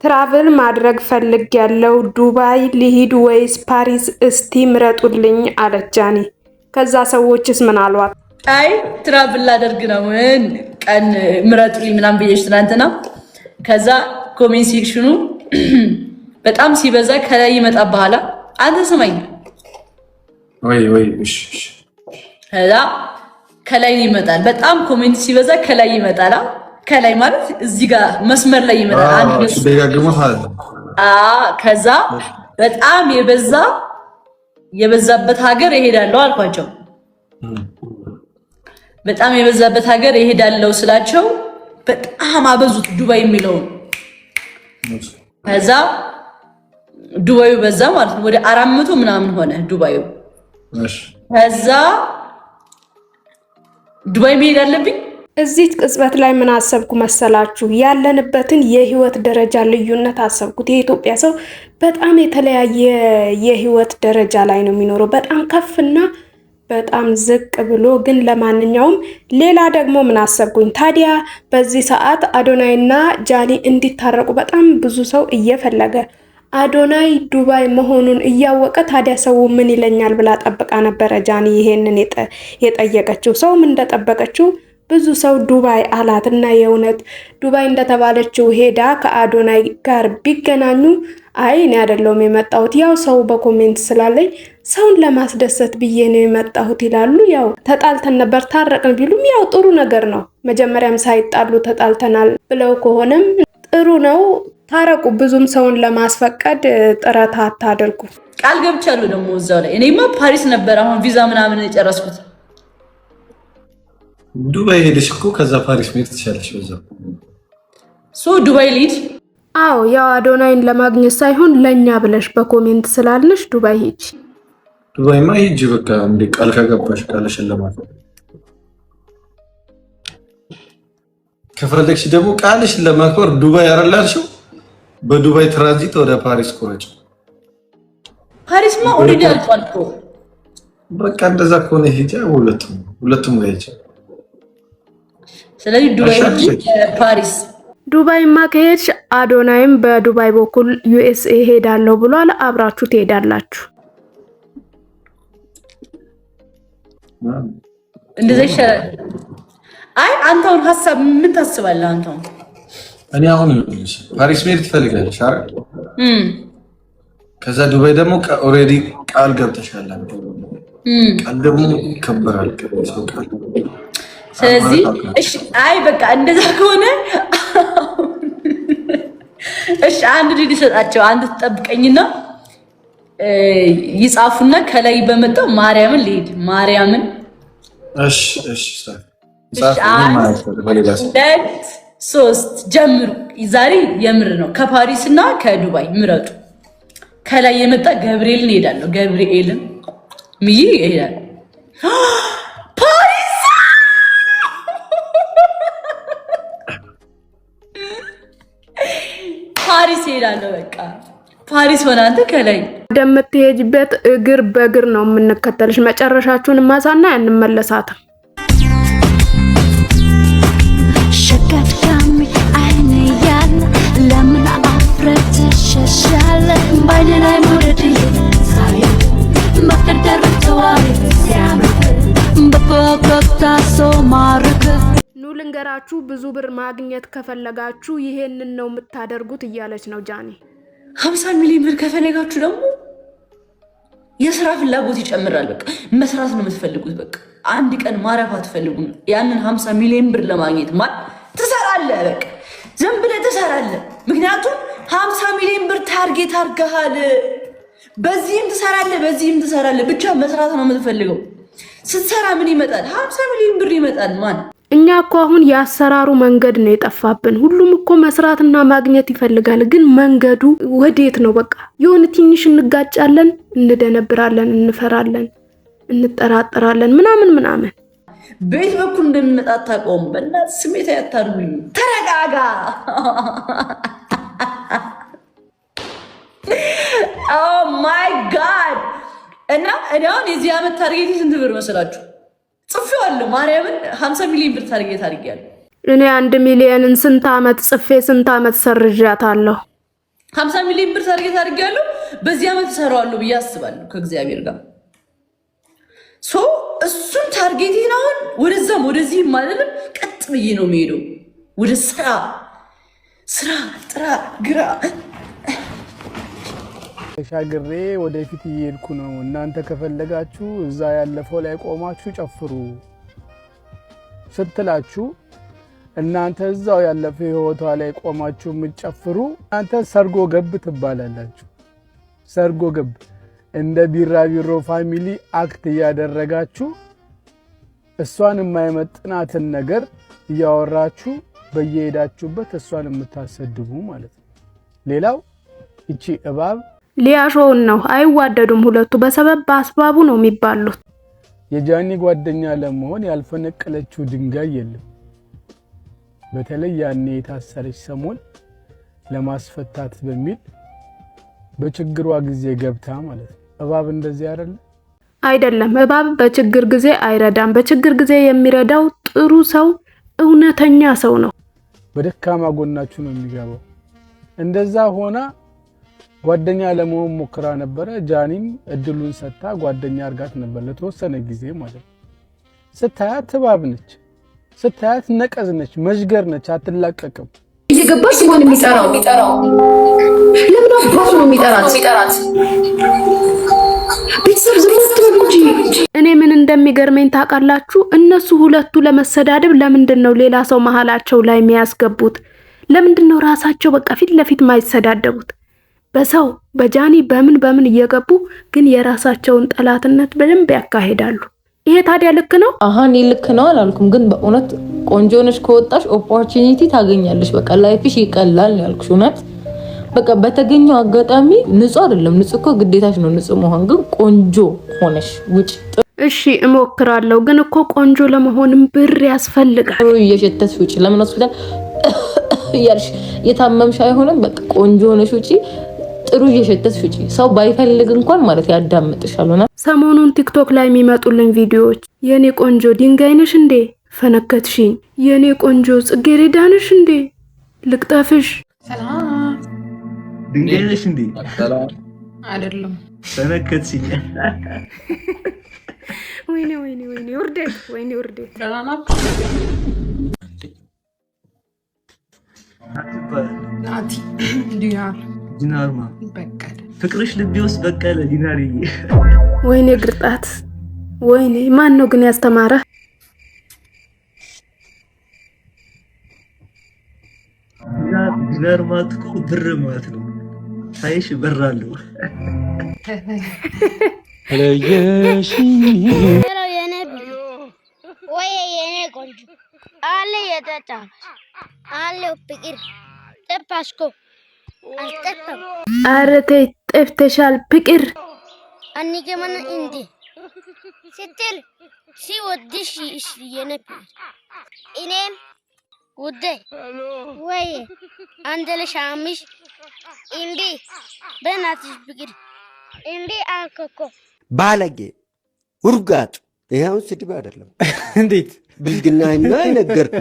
ትራቭል ማድረግ ፈልግ ያለው ዱባይ ሊሂድ ወይስ ፓሪስ እስቲ ምረጡልኝ አለች ጃኒ። ከዛ ሰዎችስ ምን አሏት? አይ ትራቭል ላደርግ ነው ቀን ምረጡልኝ ምናምን ብዬሽ ትናንትና። ከዛ ኮሜንት ሴክሽኑ በጣም ሲበዛ ከላይ ይመጣ በኋላ አንተ ስማኝ ወይ እሺ ከዛ ከላይ ይመጣል። በጣም ኮሜንት ሲበዛ ከላይ ይመጣል። ከላይ ማለት እዚህ ጋር መስመር ላይ ይመጣል። አንድ ከዛ በጣም የበዛበት ሀገር እሄዳለሁ አልኳቸው። በጣም የበዛበት ሀገር እሄዳለሁ ስላቸው በጣም አበዙት ዱባይ የሚለው። ከዛ ዱባዩ በዛ ማለት ነው ወደ 400 ምናምን ሆነ ዱባዩ። ከዛ ዱባይ መሄድ አለብኝ። እዚህ ቅጽበት ላይ ምን አሰብኩ መሰላችሁ? ያለንበትን የህይወት ደረጃ ልዩነት አሰብኩት። የኢትዮጵያ ሰው በጣም የተለያየ የህይወት ደረጃ ላይ ነው የሚኖረው፣ በጣም ከፍና በጣም ዝቅ ብሎ። ግን ለማንኛውም ሌላ ደግሞ ምን አሰብኩኝ ታዲያ በዚህ ሰዓት አዶናይና ጃኒ እንዲታረቁ በጣም ብዙ ሰው እየፈለገ አዶናይ ዱባይ መሆኑን እያወቀ ታዲያ ሰው ምን ይለኛል ብላ ጠብቃ ነበረ ጃኒ ይሄንን የጠየቀችው። ሰውም እንደጠበቀችው ብዙ ሰው ዱባይ አላት እና የእውነት ዱባይ እንደተባለችው ሄዳ ከአዶናይ ጋር ቢገናኙ አይ እኔ አይደለሁም የመጣሁት ያው ሰው በኮሜንት ስላለኝ ሰውን ለማስደሰት ብዬ ነው የመጣሁት ይላሉ። ያው ተጣልተን ነበር ታረቅን ቢሉም ያው ጥሩ ነገር ነው። መጀመሪያም ሳይጣሉ ተጣልተናል ብለው ከሆነም ጥሩ ነው። ታረቁ። ብዙም ሰውን ለማስፈቀድ ጥረት አታድርጉ። ቃል ገብቻለሁ ደግሞ እዛው ላይ እኔማ ፓሪስ ነበር አሁን ቪዛ ምናምን የጨረስኩት። ዱባይ ሄደሽ እኮ ከዛ ፓሪስ መሄድ ትችላለሽ በዛው። ዱባይ ልሂድ? አዎ ያው አዶናይን ለማግኘት ሳይሆን ለኛ ብለሽ በኮሜንት ስላልነሽ ዱባይ ሂጂ። ዱባይማ ሂጂ በቃ እንደ ቃል ከገባሽ ቃልሽን ለማድረግ ከፈለግሽ ደግሞ ቃልሽን ለማክበር ዱባይ ያረላልሽው በዱባይ ትራንዚት ወደ ፓሪስ ቆረጭ። ፓሪስማ ኦሬዲ አልቋል እኮ በቃ እንደዛ ከሆነ ሂጂ። ሁለቱም ጋይች። ስለዚህ ዱባይ ፓሪስ ዱባይማ ከሄድሽ አዶናይም በዱባይ በኩል ዩኤስኤ ሄዳለሁ ብሏል። አብራችሁ ትሄዳላችሁ። እንደዛ ይሻላል። አይ አንተውን ሐሳብ ምን ታስባለህ አንተው? እኔ አሁን ፓሪስ መሄድ ትፈልጋለሽ አይደል? ከዛ ዱባይ ደግሞ ኦሬዲ ቃል ገብተሻል። ቃል ደግሞ ይከበራል ሰው ቃል። ስለዚህ እሺ አይ በቃ እንደዛ ከሆነ እሺ አንድ ዲዲ ሰጣቸው። አንድ ተጠብቀኝና ይጻፉና ከላይ በመጣው ማርያምን ልሂድ ማርያምን። እሺ ሁለት ሶስት ጀምሩ። ዛሬ የምር ነው። ከፓሪስ እና ከዱባይ ምረጡ። ከላይ የመጣ ገብርኤልን እሄዳለሁ። ገብርኤልን ምይ እሄዳለሁ። ፓሪስ ፓሪስ እሄዳለሁ። በቃ ፓሪስ ሆነ አንተ ከላይ እንደምትሄጂበት እግር በእግር ነው የምንከተልሽ። መጨረሻችሁን ማሳና እንመለሳለን። ለምን አፍረት ሸሻለ ባይነላይ ሞረድ ሳይ መቅደር ተዋሪ ሲያምር በፈገግታ ሰው ማርክ። ኑ ልንገራችሁ፣ ብዙ ብር ማግኘት ከፈለጋችሁ ይሄንን ነው የምታደርጉት እያለች ነው ጃኒ። 50 ሚሊዮን ብር ከፈለጋችሁ ደግሞ የስራ ፍላጎት ይጨምራል። በቃ መስራት ነው የምትፈልጉት። በቃ አንድ ቀን ማረፍ አትፈልጉም። ያንን 50 ሚሊዮን ብር ለማግኘት ትሰራለህ። በቃ ዝም ብለህ ትሰራለህ። ምክንያቱም 50 ሚሊዮን ብር ታርጌት አድርገሃል። በዚህም ትሰራለህ። ብቻ መስራት ነው የምትፈልገው። ስትሰራ ምን ይመጣል? 50 ሚሊዮን ብር ይመጣል። ማን እኛ እኮ አሁን ያሰራሩ መንገድ ነው የጠፋብን። ሁሉም እኮ መስራትና ማግኘት ይፈልጋል፣ ግን መንገዱ ወዴት ነው? በቃ የሆነ ትንሽ እንጋጫለን፣ እንደነብራለን፣ እንፈራለን፣ እንጠራጠራለን ምናምን ቤት በኩል እንደሚመጣ ታቆም። በእናትህ ስሜት ያታሩኝ። ተረጋጋ። ኦ ማይ ጋድ። እና እኔ አሁን የዚህ ዓመት ታርጌት ስንት ብር መስላችሁ? ጽፌዋለሁ። ማርያምን 50 ሚሊዮን ብር ታርጌት አድርጌያለሁ። እኔ 1 ሚሊዮንን ስንት ዓመት ጽፌ ስንት ዓመት ሰርዣታለሁ። 50 ሚሊዮን ብር ታርጌት አድርጌያለሁ። በዚህ ዓመት እሰራዋለሁ ብዬ አስባለሁ ከእግዚአብሔር ጋር። ሶ እሱን ታርጌቴን አሁን ወደዛም ወደዚህም ማለትም ቀጥ ብዬ ነው የሚሄደው ወደ ስራ ጥራ ግራ ተሻግሬ ወደፊት እየሄድኩ ነው። እናንተ ከፈለጋችሁ እዛ ያለፈው ላይ ቆማችሁ ጨፍሩ ስትላችሁ እናንተ እዛው ያለፈው ህይወቷ ላይ ቆማችሁ የምትጨፍሩ እናንተ ሰርጎ ገብ ትባላላችሁ። ሰርጎ ገብ እንደ ቢራቢሮ ፋሚሊ አክት እያደረጋችሁ እሷን የማይመጥናትን ነገር እያወራችሁ በየሄዳችሁበት እሷን የምታሰድቡ ማለት ነው። ሌላው እቺ እባብ ሊያሾውን ነው። አይዋደዱም ሁለቱ በሰበብ በአስባቡ ነው የሚባሉት። የጃኒ ጓደኛ ለመሆን ያልፈነቀለችው ድንጋይ የለም። በተለይ ያኔ የታሰረች ሰሞን ለማስፈታት በሚል በችግሯ ጊዜ ገብታ ማለት ነው። እባብ እንደዚህ አይደለም። እባብ በችግር ጊዜ አይረዳም። በችግር ጊዜ የሚረዳው ጥሩ ሰው፣ እውነተኛ ሰው ነው። በደካማ ጎናችሁ ነው የሚገባው። እንደዛ ሆና ጓደኛ ለመሆን ሞክራ ነበረ። ጃኒም እድሉን ሰጣ ጓደኛ አርጋት ነበር ለተወሰነ ጊዜ ማለት ነው። ስታያት እባብ ነች፣ ስታያት ነቀዝ ነች፣ መዥገር ነች፣ አትላቀቅም። እየገባሽ ማን የሚጠራው ለምን አባቱ ነው የሚጠራት? ቤተሰብ ዝምት እንጂ እኔ ምን እንደሚገርመኝ ታውቃላችሁ? እነሱ ሁለቱ ለመሰዳደብ ለምንድነው ሌላ ሰው መሃላቸው ላይ የሚያስገቡት? ለምንድነው ራሳቸው በቃ ፊት ለፊት ማይሰዳደቡት? በሰው በጃኒ በምን እየገቡ ግን የራሳቸውን ጠላትነት በደንብ ያካሂዳሉ። ይሄ ታዲያ ልክ ነው? አሃን ልክ ነው አላልኩም፣ ግን በእውነት ቆንጆ ነሽ ከወጣሽ ኦፖርቹኒቲ ታገኛለሽ። በቃ ላይፍሽ ይቀላል ያልኩሽ እውነት። በቃ በተገኘው አጋጣሚ ንጹህ አይደለም፣ ንጹህ እኮ ግዴታሽ ነው ንጹህ መሆን፣ ግን ቆንጆ ሆነሽ ውጭ። እሺ እሞክራለሁ፣ ግን እኮ ቆንጆ ለመሆንም ብር ያስፈልጋል። እየሸተትሽ ውጭ። ለምን ሆስፒታል ያልሽ የታመምሽ አይሆንም። በቃ ቆንጆ ሆነሽ ውጭ፣ ጥሩ እየሸተትሽ ውጭ። ሰው ባይፈልግ እንኳን ማለት ያዳምጥሻልና። ሰሞኑን ቲክቶክ ላይ የሚመጡልን ቪዲዮዎች የኔ ቆንጆ ድንጋይ ነሽ እንዴ ፈነከትሽኝ፣ የኔ ቆንጆ ጽጌረዳ ነሽ እንዴ ልቅጠፍሽ፣ ሰላም ድንጋይ ነሽ እንዴ ሰላም አይደለም ፈነከትሽኝ፣ ወይኔ ውርደት፣ ወይኔ ውርደት። ሰላም ናቲ ዲናርማ በቀለ ፍቅርሽ ልቤ ውስጥ በቀለ ዲናርዬ። ወይኔ ግርጣት፣ ወይኔ ማን ነው ግን ያስተማረ? ዲናር ማለት እኮ ብር ማለት ነው። ሳይሽ በራለሁ ለየሽኝ ወይ የኔ ቆንጆ አለ የተጫፈ አለ ፍቅር ጠፋሽኮ አልጠፋም። ኧረ ተይ ጠፍተሻል ፍቅር። አንገመን እንዴ ስትል ሲወድሽ የኔ ፍቅር እኔም ውዴ ወይ አንተ ለሻምሽ እንዴ በእናትሽ ፍቅር እንዴ አልኮኮ ባለጌ ውርጋጥ። ይሄው ስድብ አይደለም። እንዴት ብልግና ነገርኩ።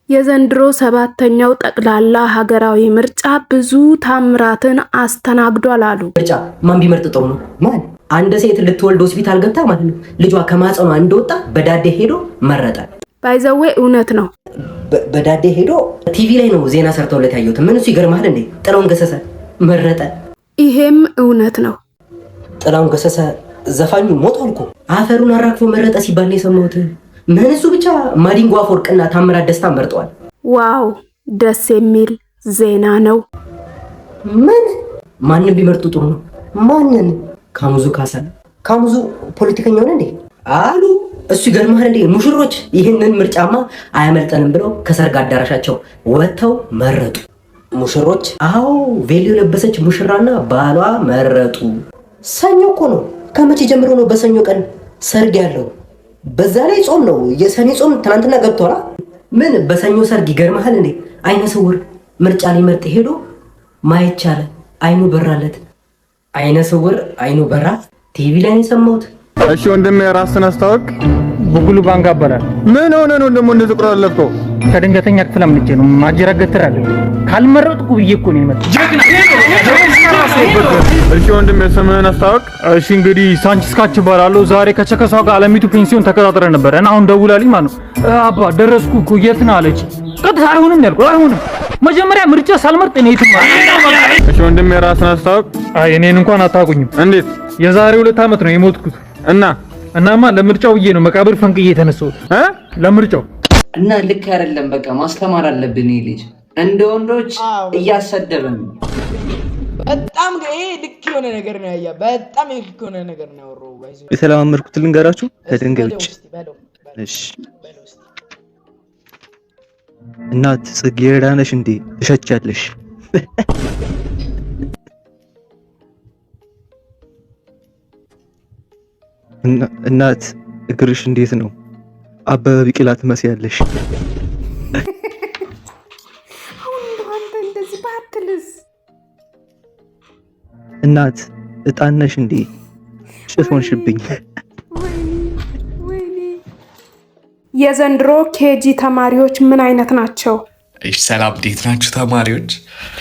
የዘንድሮ 7ኛው ጠቅላላ ሀገራዊ ምርጫ ብዙ ታምራትን አስተናግዷል አሉ። ምርጫ ማን ቢመርጥ ጥሩ ነው? ማን አንድ ሴት ልትወልድ ሆስፒታል ገብታ ማለት ነው ልጇ ከማጸኗ እንደወጣ በዳዴ ሄዶ መረጠ። ባይዘዌ እውነት ነው። በዳዴ ሄዶ ቲቪ ላይ ነው ዜና ሰርተውለት ያየሁት። ምን እሱ ይገርማል እንዴ? ጥላውን ገሰሰ መረጠ። ይሄም እውነት ነው። ጥላውን ገሰሰ ዘፋኙ ሞቷል እኮ አፈሩን አራግፎ መረጠ ሲባል ነው የሰማሁት። ምን እሱ ብቻ ማዲንጎ አፈወርቅና ታምራት ደስታ መርጠዋል። ዋው ደስ የሚል ዜና ነው። ማንን ቢመርጡ ጥሩ ነው? ማንን? ካሙዙ ካሳን። ካሙዙ ፖለቲከኛ ሆነ እንዴ አሉ። እሱ ይገርማል እንዴ? ሙሽሮች ይህንን ምርጫማ አያመልጠንም ብለው ከሰርግ አዳራሻቸው ወጥተው መረጡ። ሙሽሮች አዎ ቬሎ የለበሰች ሙሽራና ባሏ መረጡ። ሰኞ እኮ ነው። ከመቼ ጀምሮ ነው በሰኞ ቀን ሰርግ ያለው? በዛ ላይ ጾም ነው። የሰኔ ጾም ትናንትና ገብቷል። ምን በሰኞ ሰርግ ይገርማል እንዴ? አይነ ስውር ምርጫ ሊመርጥ ሄዶ ማየት ቻለ። አይኑ በራለት። አይነ ስውር አይኑ በራ። ቲቪ ላይ የሰማሁት። እሺ ወንድሜ ራስን አስተዋውቅ። ቡጉሉ ባንክ አበላል። ምን ሆነ ነው ደግሞ እንደዚህ ቁራ ለፍቶ ከድንገተኛ ክፍል አምልጬ ነው ማጅራገትራለ ካልመረጥኩ ብዬ እኮ ነው የመጣው። እሺ ወንድሜ ስምህን አስታውቅ። እሺ እንግዲህ ሳንቺስ ካች እባላለሁ። ዛሬ ከቸከሷ ጋር አለሚቱ ፔንሲዮን ተቀጣጥረን ነበር እና አሁን ደውላልኝ ማለት ነው። አባ ደረስኩ እኮ የት ነህ አለች። ቀጥታ አይሆንም ያልኩት አይሆንም። መጀመሪያ ምርጫ ሳልመርጥ እኔ የትም ማለት። እሺ ወንድሜ ራስህን አስታውቅ። አይ እኔን እንኳን አታውቁኝም። እንዴት? የዛሬ 2 ዓመት ነው የሞትኩት እናማ ለምርጫው ብዬ ነው መቃብር ፈንቅዬ የተነሳሁት ለምርጫው እና ልክ አይደለም። በቃ ማስተማር አለብን። ይሄ ልጅ እንደ ወንዶች እያሰደበን በጣም ልክ የሆነ ነገር ነው ያያ በጣም ልክ የሆነ ነገር ነው ያወራው። የተለማመድኩት ልንገራችሁ ከድንጋይ ውጭ። እሺ እናት ጽጌረዳ ነሽ እንዴ? ትሸቻለሽ። እናት እግርሽ እንዴት ነው? አበበ ቢቂላ ትመስያለሽ። እናት እጣን ነሽ እንዴ? ጭስ ሆንሽብኝ። የዘንድሮ ኬጂ ተማሪዎች ምን አይነት ናቸው? እሺ ሰላም፣ እንዴት ናችሁ ተማሪዎች?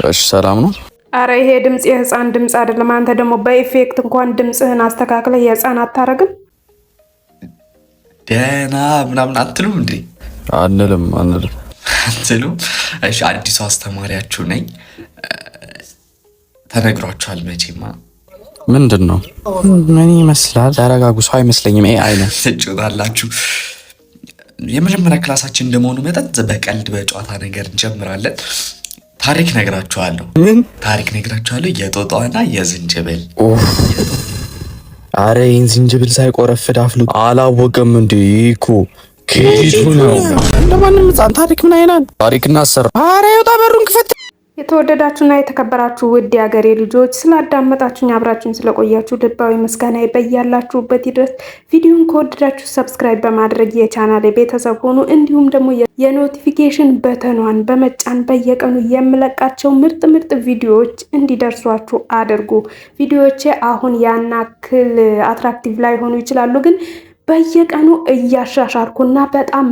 እሺ ሰላም ነው። አረ ይሄ ድምጽ የህፃን ድምጽ አይደለም። አንተ ደግሞ በኢፌክት እንኳን ድምጽህን አስተካክለ የህፃን አታረግም? ደህና ምናምን አትሉም እንዴ? አንልም አትሉም? እሺ አዲሱ አስተማሪያችሁ ነኝ። ተነግሯችኋል መቼማ። ምንድን ነው? ምን ይመስላል? ተረጋጉ። ሰው አይመስለኝም። አይነት ትጮታላችሁ። የመጀመሪያ ክላሳችን እንደመሆኑ መጠን በቀልድ በጨዋታ ነገር እንጀምራለን። ታሪክ ነግራችኋለሁ። ታሪክ ነግራችኋለሁ። የጦጣዋና የዝንጅብል። አረ ይህን ዝንጅብል ሳይቆረፍድ አፍልጡ። አላወቅም እንዴ እኮ ኬጂቱ ነው። እንደማንም ህፃን ታሪክ ምን አይናል? ታሪክ እናሰራ። አረ ይወጣ በሩን ክፈት። የተወደዳችሁና የተከበራችሁ ውድ የሀገሬ ልጆች ስላዳመጣችሁኝ አብራችሁኝ ስለቆያችሁ ልባዊ ምስጋና በያላችሁበት ይድረስ። ቪዲዮን ከወደዳችሁ ሰብስክራይብ በማድረግ የቻናሌ ቤተሰብ ሆኑ። እንዲሁም ደግሞ የኖቲፊኬሽን በተኗን በመጫን በየቀኑ የምለቃቸው ምርጥ ቪዲዮዎች እንዲደርሷችሁ አድርጉ። ቪዲዮዎቼ አሁን ያናክል አትራክቲቭ ላይ ሆኑ ይችላሉ፣ ግን በየቀኑ እያሻሻልኩና በጣም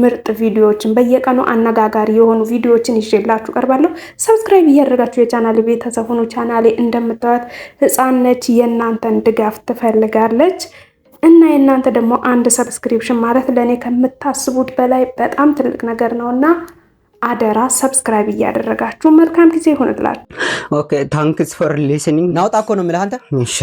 ምርጥ ቪዲዮዎችን በየቀኑ አነጋጋሪ የሆኑ ቪዲዮዎችን ይዤላችሁ ቀርባለሁ። ሰብስክራይብ እያደረጋችሁ የቻናሌ ቤተሰብ ሆኑ። ቻናሌ እንደምታዩት ህፃን ነች፣ የእናንተን ድጋፍ ትፈልጋለች እና የእናንተ ደግሞ አንድ ሰብስክሪፕሽን ማለት ለእኔ ከምታስቡት በላይ በጣም ትልቅ ነገር ነው እና አደራ ሰብስክራይብ እያደረጋችሁ መልካም ጊዜ ይሆንላችሁ። ኦኬ ታንክስ ፎር ሊስኒንግ። ናውጣ እኮ ነው የምልህ አንተ። እሺ